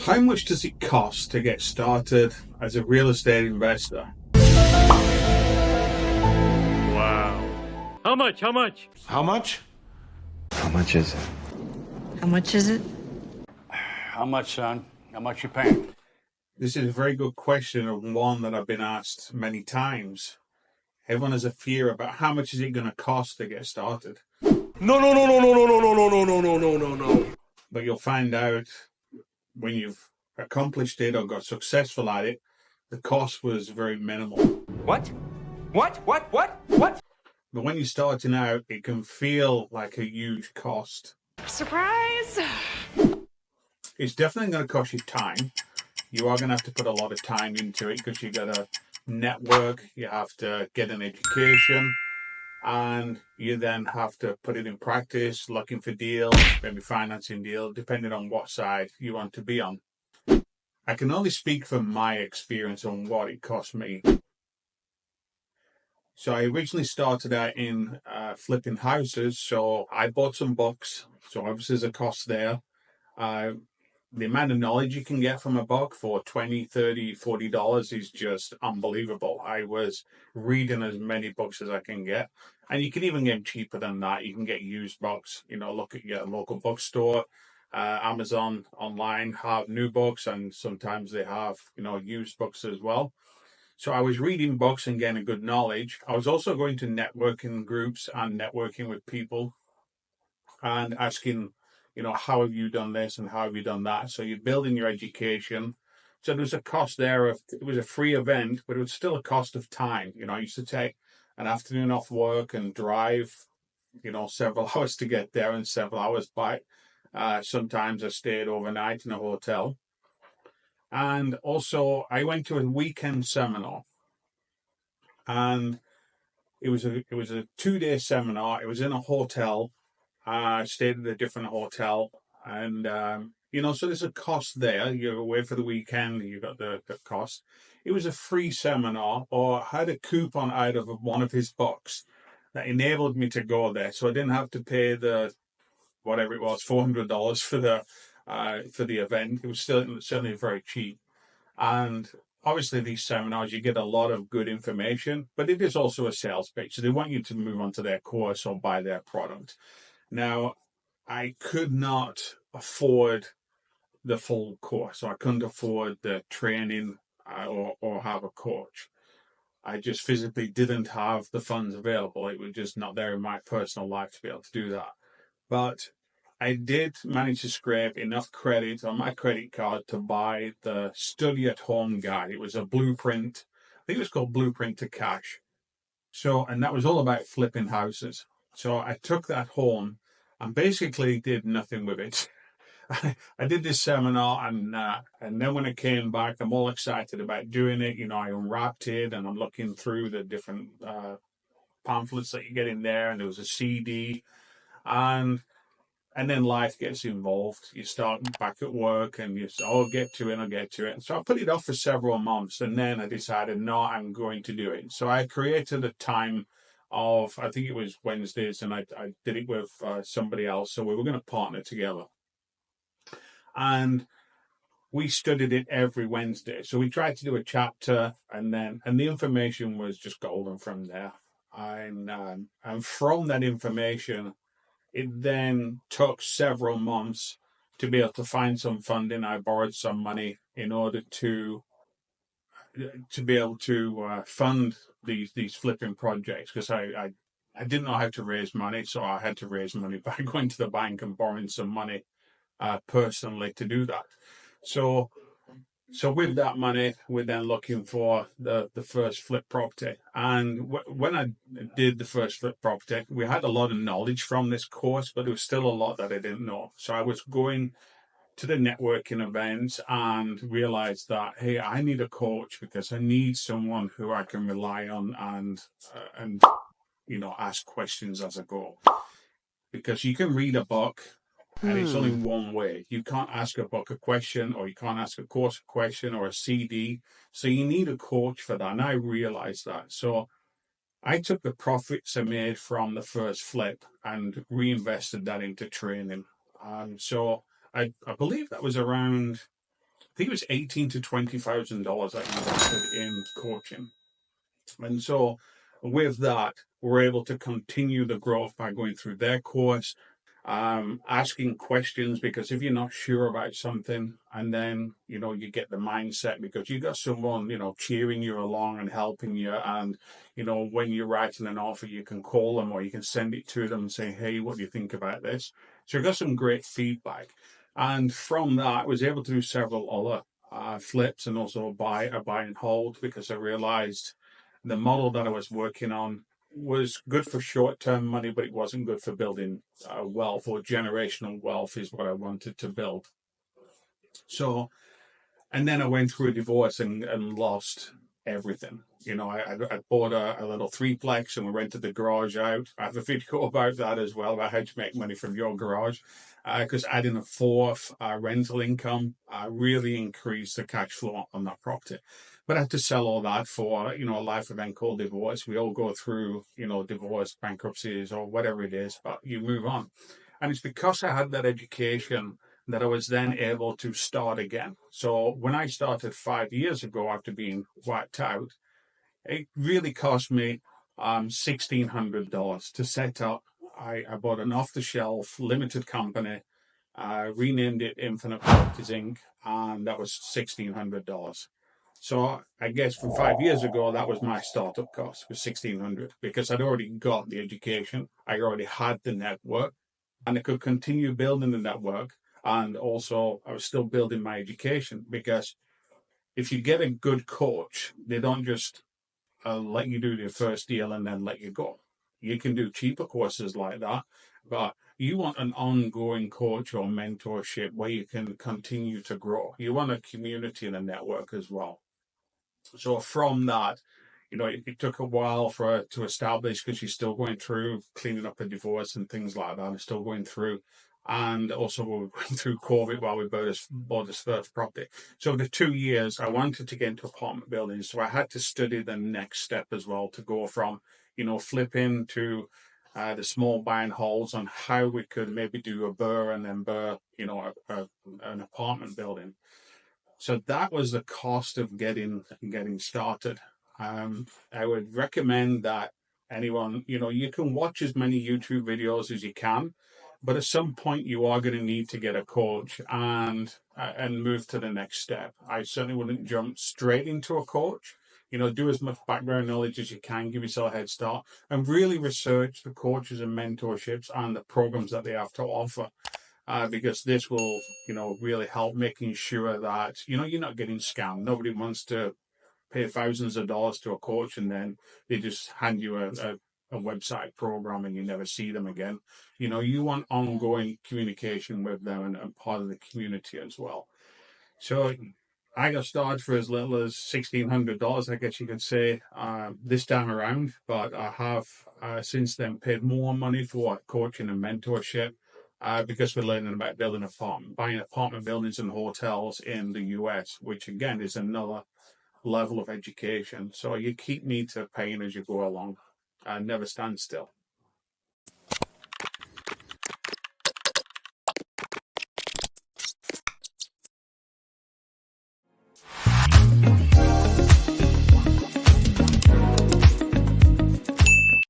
How much does it cost to get started as a real estate investor? Wow. How much? How much? How much? How much is it? How much is it? How much, son? How much you paying? This is a very good question, and one that I've been asked many times. Everyone has a fear about how much is it going to cost to get started. No, no, no, no, no, no, no, no, no, no, no, no, no, no. But you'll find out when you've accomplished it or got successful at it, the cost was very minimal. What? What? What? But when you're starting out, it can feel like a huge cost. Surprise! It's definitely going to cost you time. You are going to have to put a lot of time into it because you got to network, you have to get an education, and you then have to put it in practice, looking for deals, maybe financing deals, depending on what side you want to be on. I can only speak from my experience on what it cost me. So I originally started out in flipping houses, so I bought some books, so obviously there's a cost there. The amount of knowledge you can get from a book for $20, $30, $40 is just unbelievable. I was reading as many books as I can get. And you can even get them cheaper than that. You can get used books, look at your local bookstore. Amazon online have new books, and sometimes they have, used books as well. So I was reading books and getting good knowledge. I was also going to networking groups and networking with people and asking, how have you done this and how have you done that? So you're building your education. So there was a cost there it was a free event, but it was still a cost of time. I used to take an afternoon off work and drive, several hours to get there and several hours back. Sometimes I stayed overnight in a hotel. And also I went to a weekend seminar, and it was a 2-day seminar. It was in a hotel. I stayed at a different hotel, and so there's a cost there. You're away for the weekend, you got the cost. It was a free seminar, or I had a coupon out of one of his books that enabled me to go there, so I didn't have to pay the whatever it was, $400 for the event. It was certainly very cheap, and obviously these seminars, you get a lot of good information, but it is also a sales pitch. So they want you to move on to their course or buy their product. Now, I could not afford the full course, so I couldn't afford the training or have a coach. I just physically didn't have the funds available. It was just not there in my personal life to be able to do that. But I did manage to scrape enough credit on my credit card to buy the Study at Home guide. It was a blueprint. I think it was called Blueprint to Cash. And that was all about flipping houses. So I took that home and basically did nothing with it. I did this seminar, and then when I came back, I'm all excited about doing it. I unwrapped it, and I'm looking through the different pamphlets that you get in there, and there was a CD, and then life gets involved. You start back at work, and you say, I'll get to it. And so I put it off for several months, and then I decided, no, I'm going to do it. So I created a time of, I think it was Wednesdays, and I did it with somebody else. So we were going to partner together. And we studied it every Wednesday. So we tried to do a chapter, and the information was just golden from there. And from that information, it then took several months to be able to find some funding. I borrowed some money in order to be able to fund these flipping projects, because I didn't know how to raise money, so I had to raise money by going to the bank and borrowing some money personally to do that. So with that money, we're then looking for the first flip property. And when I did the first flip property, we had a lot of knowledge from this course, but there was still a lot that I didn't know. So I was going to the networking events and realized that, hey, I need a coach, because I need someone who I can rely on and ask questions as I go. Because you can read a book, and it's only one way. You can't ask a book a question, or you can't ask a course a question, or a CD. So you need a coach for that. And I realized that. So I took the profits I made from the first flip and reinvested that into training. So I believe that was around think it was $18,000 to $20,000 I invested in coaching. And so with that, we're able to continue the growth by going through their course, asking questions, because if you're not sure about something, and then, you get the mindset because you got someone, cheering you along and helping you. And, when you're writing an offer, you can call them or you can send it to them and say, hey, what do you think about this? So I got some great feedback. And from that, I was able to do several other flips and also buy and hold, because I realized the model that I was working on was good for short-term money, but it wasn't good for building wealth, or generational wealth is what I wanted to build. So, and then I went through a divorce and lost everything. I bought a little threeplex and we rented the garage out. I have a video about that as well, about how to make money from your garage, because adding a fourth rental income really increased the cash flow on that property. But I had to sell all that for, a life event called divorce. We all go through, divorce, bankruptcies, or whatever it is, but you move on. And it's because I had that education that I was then able to start again. So when I started 5 years ago after being wiped out, it really cost me $1,600 to set up. I bought an off-the-shelf limited company, renamed it Infinite Properties Inc., and that was $1,600. So I guess from 5 years ago, that was my startup cost, was $1,600, because I'd already got the education, I already had the network, and I could continue building the network. And also, I was still building my education, because if you get a good coach, they don't just let you do your first deal and then let you go. You can do cheaper courses like that, but you want an ongoing coach or mentorship where you can continue to grow. You want a community and a network as well. So from that, it took a while for it to establish, because you're still going through cleaning up a divorce and things like that. I'm still going through. And also we were going through COVID while we bought this first property. So the 2 years, I wanted to get into apartment buildings. So I had to study the next step as well, to go from, flipping to the small buy and holds, on how we could maybe do a burr and then burr, an apartment building. So that was the cost of getting started. I would recommend that anyone, you can watch as many YouTube videos as you can, but at some point you are going to need to get a coach and move to the next step. I certainly wouldn't jump straight into a coach. Do as much background knowledge as you can, give yourself a head start, and really research the coaches and mentorships and the programs that they have to offer. Because this will, really help making sure that, you're not getting scammed. Nobody wants to pay thousands of dollars to a coach and then they just hand you a website program and you never see them again. You want ongoing communication with them and part of the community as well. So I got started for as little as $1,600, I guess you could say, this time around. But I have since then paid more money for coaching and mentorship, because we're learning about buying apartment buildings and hotels in the US, which again is another level of education. So you keep need to paying as you go along, and never stand still.